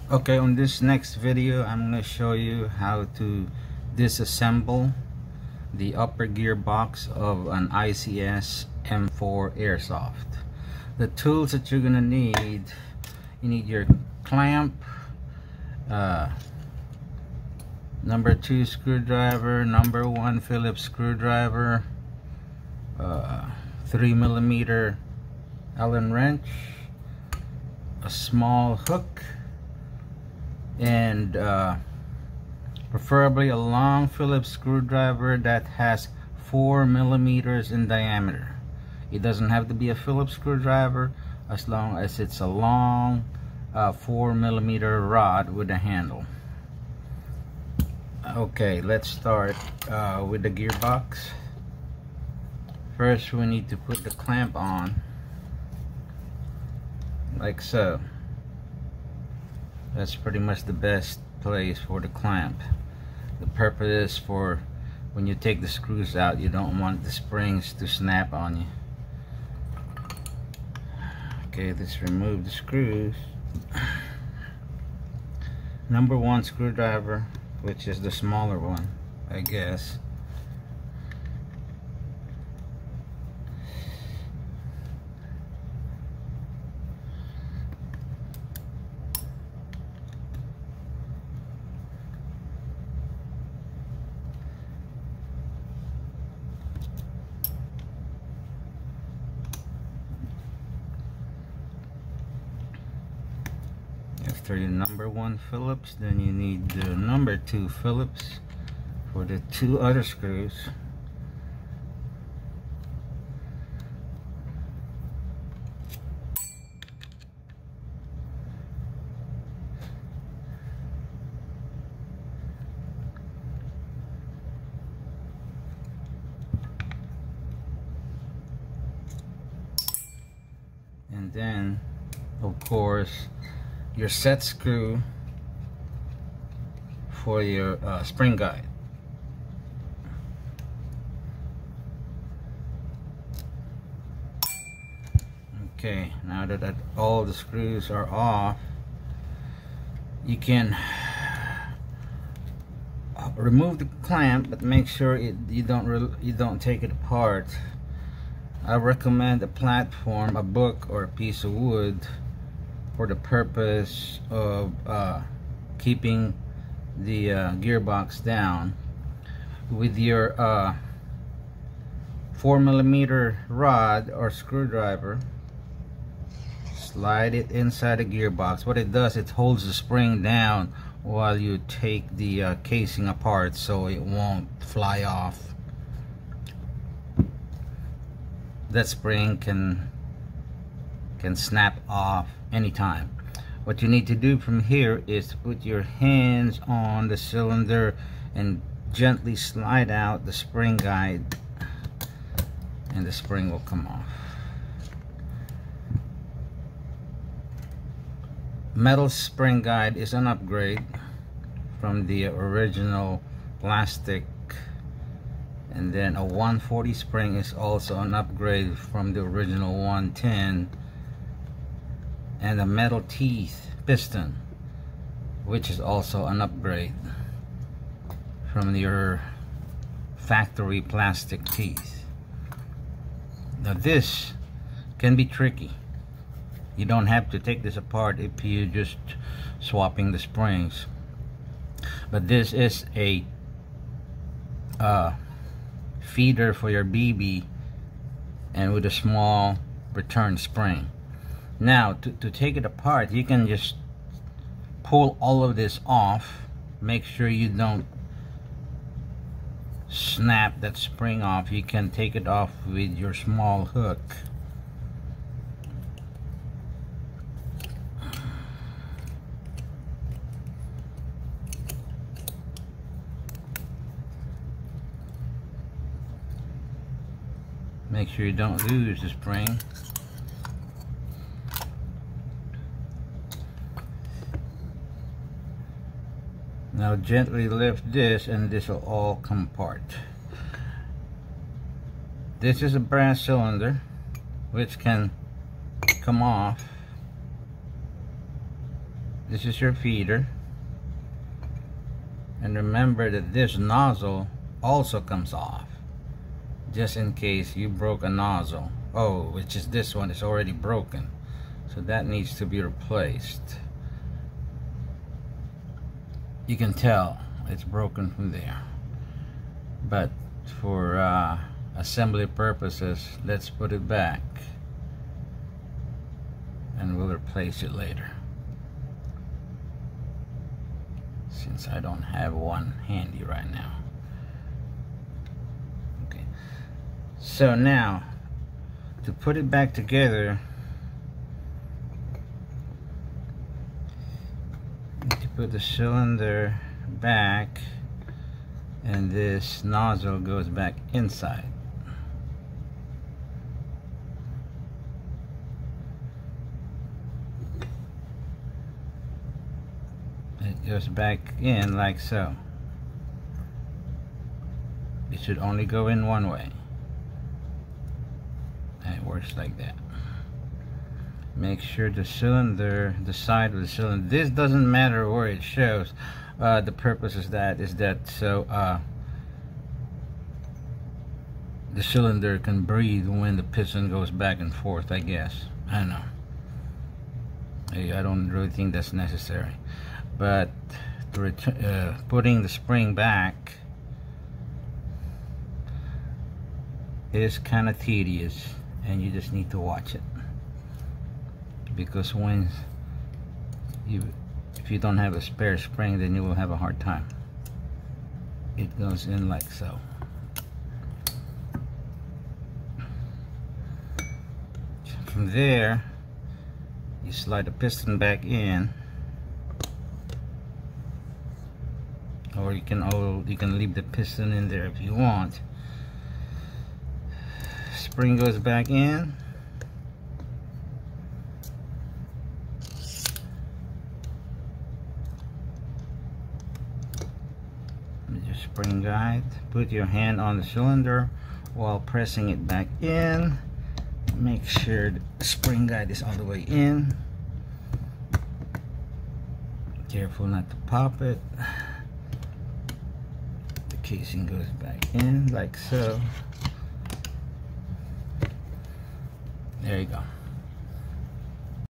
Okay, on this next video I'm going to show you how to disassemble the upper gearbox of an ICS M4 airsoft. The tools that you're going to need, you need your clamp, number 2 screwdriver, number 1 Phillips screwdriver, 3mm Allen wrench, a small hook, and preferably a long Phillips screwdriver that has 4mm in diameter. It doesn't have to be a Phillips screwdriver as long as it's a long 4mm rod with a handle. Okay, let's start with the gearbox. First we need to put the clamp on like so. That's pretty much the best place for the clamp. The purpose is for when you take the screws out, you don't want the springs to snap on you. Okay, let's remove the screws. Number 1 screwdriver, which is the smaller one, I guess. After your number 1 Phillips, then you need the number 2 Phillips for the 2 other screws. And then, of course, your set screw for your spring guide. Okay, now that all the screws are off, you can remove the clamp, but make sure you don't take it apart. I recommend a platform, a book, or a piece of wood for the purpose of keeping the gearbox down. With your 4mm rod or screwdriver, slide it inside the gearbox. What it does, it holds the spring down while you take the casing apart, so it won't fly off. That spring can snap off anytime. What you need to do from here is to put your hands on the cylinder and gently slide out the spring guide, and the spring will come off. Metal spring guide is an upgrade from the original plastic, and then a 140 spring is also an upgrade from the original 110, and a metal teeth piston, which is also an upgrade from your factory plastic teeth. Now this can be tricky. You don't have to take this apart if you're just swapping the springs, but this is a feeder for your BB, and with a small return spring. Now to take it apart, you can just pull all of this off. Make sure you don't snap that spring off. You can take it off with your small hook. Make sure you don't lose the spring. Now gently lift this, and this will all come apart. This is a brass cylinder which can come off This is your feeder, and remember that this nozzle also comes off, just in case you broke a nozzle. Oh, which is this one is already broken, so that needs to be replaced. You can tell it's broken from there, but for assembly purposes, let's put it back and we'll replace it later, since I don't have one handy right now. Okay, so now to put it back together, to put the cylinder back, and this nozzle goes back inside. It goes back in like so. It should only go in one way, and it works like that. Make sure the cylinder, the side of the cylinder, this doesn't matter where it shows. The purpose is that so the cylinder can breathe when the piston goes back and forth, I guess. I don't know. I don't really think that's necessary, but putting the spring back is kind of tedious, and you just need to watch it, because when if you don't have a spare spring, then you will have a hard time. It goes in like so. From there, you slide the piston back in, or you can leave the piston in there if you want. Spring goes back in. Your spring guide. Put your hand on the cylinder while pressing it back in. Make sure the spring guide is all the way in. Careful not to pop it. The casing goes back in like so. There you go.